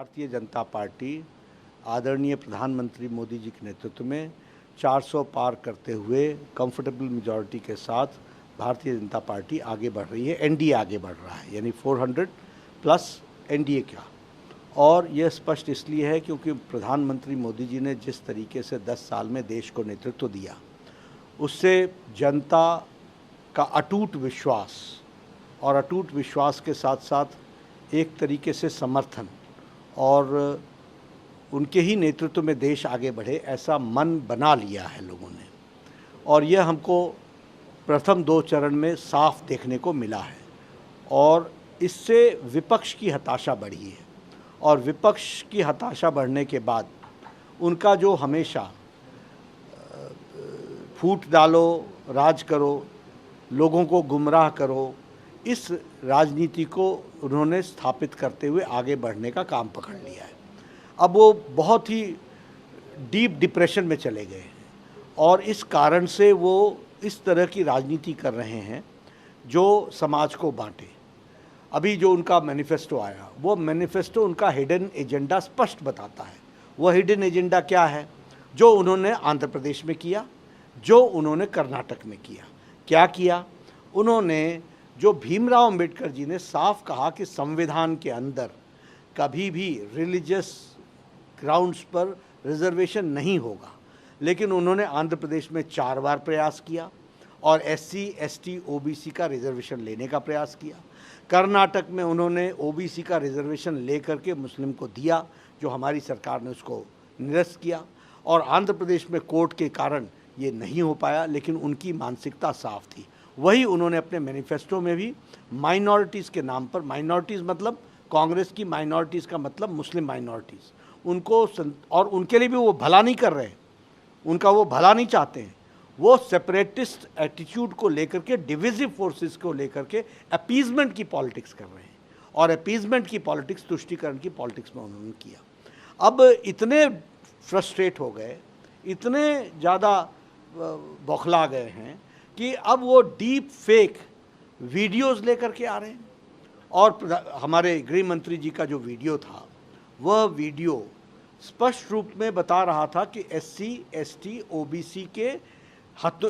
Bharatiya Janata party आदरणीय प्रधानमंत्री मोदी जी के नेतृत्व में 400 पार करते हुए कंफर्टेबल मेजॉरिटी के साथ भारतीय जनता पार्टी आगे बढ़ रही है, एनडीए आगे बढ़ रहा है, यानी 400 प्लस एनडीए का। और यह स्पष्ट इसलिए है क्योंकि प्रधानमंत्री मोदी जी ने जिस तरीके से 10 साल में देश को नेतृत्व दिया, उससे जनता का अटूट विश्वास और अटूट विश्वास के साथ साथ एक तरीके से समर्थन और उनके ही नेतृत्व में देश आगे बढ़े, ऐसा मन बना लिया है लोगों ने। और यह हमको प्रथम 2 चरण में साफ देखने को मिला है और इससे विपक्ष की हताशा बढ़ी है। और विपक्ष की हताशा बढ़ने के बाद उनका जो हमेशा फूट डालो, राज करो, लोगों को गुमराह करो, इस राजनीति को उन्होंने स्थापित करते हुए आगे बढ़ने का काम पकड़ लिया है। अब वो बहुत ही डीप डिप्रेशन में चले गए हैं और इस कारण से वो इस तरह की राजनीति कर रहे हैं जो समाज को बांटे। अभी जो उनका मैनिफेस्टो आया, वो मैनिफेस्टो उनका हिडन एजेंडा स्पष्ट बताता है। वो हिडन एजेंडा क्या है? जो उन्होंने आंध्र प्रदेश में किया, जो उन्होंने कर्नाटक में किया। क्या किया उन्होंने? जो भीमराव अंबेडकर जी ने साफ कहा कि संविधान के अंदर कभी भी रिलीजियस ग्राउंड्स पर रिजर्वेशन नहीं होगा, लेकिन उन्होंने आंध्र प्रदेश में 4 बार प्रयास किया और एससी, एसटी, ओबीसी का रिजर्वेशन लेने का प्रयास किया। कर्नाटक में उन्होंने ओबीसी का रिजर्वेशन लेकर के मुस्लिम को दिया, जो हमारी सरकार ने उसको निरस्त किया। और आंध्र प्रदेश में कोर्ट के कारण ये नहीं हो पाया, लेकिन उनकी मानसिकता साफ थी। वही उन्होंने अपने मैनिफेस्टो में भी माइनॉरिटीज़ के नाम पर, माइनॉरिटीज़ मतलब कांग्रेस की माइनॉरिटीज़ का मतलब मुस्लिम माइनॉरिटीज़, उनको और उनके लिए भी वो भला नहीं कर रहे हैं, उनका वो भला नहीं चाहते हैं। वो सेपरेटिस्ट एटीट्यूड को लेकर के, डिविजिव फोर्सेस को लेकर के अपीजमेंट की पॉलिटिक्स कर रहे हैं और अपीजमेंट की पॉलिटिक्स, तुष्टीकरण की पॉलिटिक्स में उन्होंने किया। अब इतने फ्रस्ट्रेट हो गए, इतने ज़्यादा बौखला गए हैं कि अब वो डीप फेक वीडियोज़ लेकर के आ रहे हैं। और हमारे गृह मंत्री जी का जो वीडियो था, वह वीडियो स्पष्ट रूप में बता रहा था कि एससी, एसटी, ओबीसी के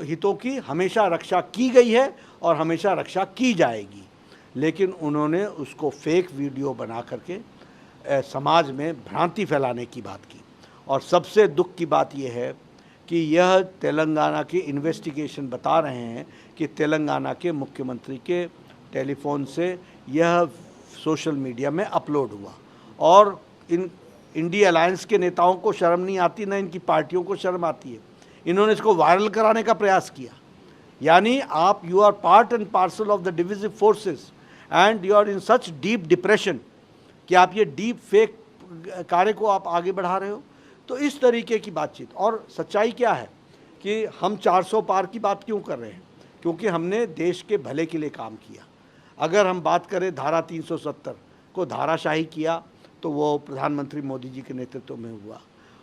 हितों की हमेशा रक्षा की गई है और हमेशा रक्षा की जाएगी। लेकिन उन्होंने उसको फेक वीडियो बना करके समाज में भ्रांति फैलाने की बात की। और सबसे दुख की बात यह है कि यह तेलंगाना के इन्वेस्टिगेशन बता रहे हैं कि तेलंगाना के मुख्यमंत्री के टेलीफोन से यह सोशल मीडिया में अपलोड हुआ। और इन इंडिया अलायंस के नेताओं को शर्म नहीं आती, ना इनकी पार्टियों को शर्म आती है। इन्होंने इसको वायरल कराने का प्रयास किया। यानी आप, you are part and parcel of the divisive forces and you are in such deep depression कि आप ये डीप फेक कार्य को आप आगे बढ़ा रहे हो। तो इस तरीके की बातचीत। और सच्चाई क्या है कि हम 400 पार की बात क्यों कर रहे हैं? क्योंकि हमने देश के भले के लिए काम किया। अगर हम बात करें धारा 370 को धाराशाही किया, तो वो प्रधानमंत्री मोदी जी के नेतृत्व में हुआ।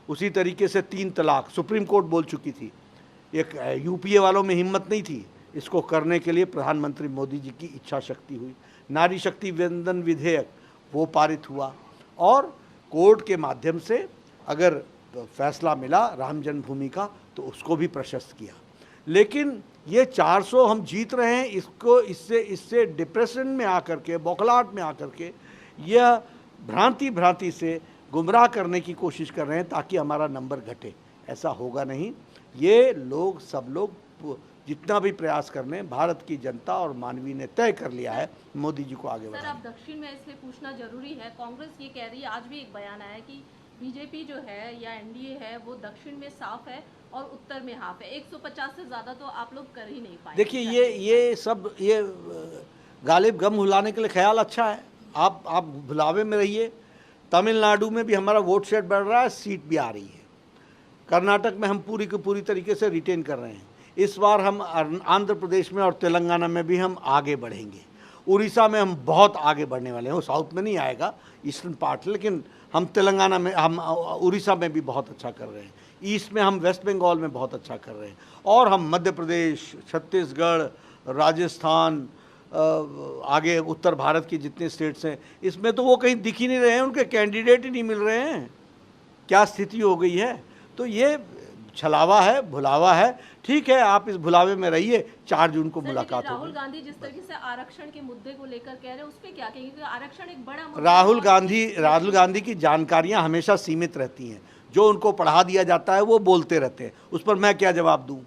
उसी तरीके से 3 तलाक सुप्रीम कोर्ट बोल चुकी थी। एक यूपीए वालों में हिम्मत नहीं थी इसको करने के लिए, प्रधानमंत्री मोदी जी की इच्छा शक्ति हुई। नारी शक्ति वंदन विधेयक वो पारित हुआ और कोर्ट के माध्यम से अगर फैसला मिला राम जन्मभूमि का, तो उसको भी प्रशस्त किया। लेकिन ये 400 हम जीत रहे हैं, इसको इससे डिप्रेशन में आकर के, बौखलाहट में आकर के, यह भ्रांति से गुमराह करने की कोशिश कर रहे हैं ताकि हमारा नंबर घटे। ऐसा होगा नहीं। ये लोग, सब लोग जितना भी प्रयास कर लें, भारत की जनता और मानवीय ने तय कर लिया है मोदी जी को आगे बढ़ाना। सर, अब दक्षिण में इसलिए पूछना जरूरी है, कांग्रेस ये कह रही है, आज भी एक बयान आया कि बीजेपी जो है या एनडीए है वो दक्षिण में साफ है और उत्तर में हाफ है। 150 से ज़्यादा तो आप लोग कर ही नहीं पाए। देखिए, ये सब ये गालिब गम भुलाने के लिए ख्याल अच्छा है। आप भुलावे में रहिए। तमिलनाडु में भी हमारा वोट शेयर बढ़ रहा है, सीट भी आ रही है। कर्नाटक में हम पूरी की पूरी तरीके से रिटेन कर रहे हैं। इस बार हम आंध्र प्रदेश में और तेलंगाना में भी हम आगे बढ़ेंगे। उड़ीसा में हम बहुत आगे बढ़ने वाले हैं। वो साउथ में नहीं आएगा, ईस्टर्न पार्ट, लेकिन हम तेलंगाना में, हम उड़ीसा में भी बहुत अच्छा कर रहे हैं। ईस्ट में हम वेस्ट बंगाल में बहुत अच्छा कर रहे हैं। और हम मध्य प्रदेश, छत्तीसगढ़, राजस्थान, आगे उत्तर भारत की जितने स्टेट्स हैं, इसमें तो वो कहीं दिख ही नहीं रहे हैं, उनके कैंडिडेट ही नहीं मिल रहे हैं। क्या स्थिति हो गई है? तो ये छलावा है, भुलावा है। ठीक है, आप इस भुलावे में रहिए, 4 जून को मुलाकात होगी। राहुल गांधी जिस तरीके से आरक्षण के मुद्दे को लेकर कह रहे हैं, उस पे क्या कहेंगे? क्योंकि आरक्षण एक बड़ा मुद्दा है। राहुल गांधी की जानकारियां हमेशा सीमित रहती हैं। जो उनको पढ़ा दिया जाता है वो बोलते रहते हैं, उस पर मैं क्या जवाब दूं?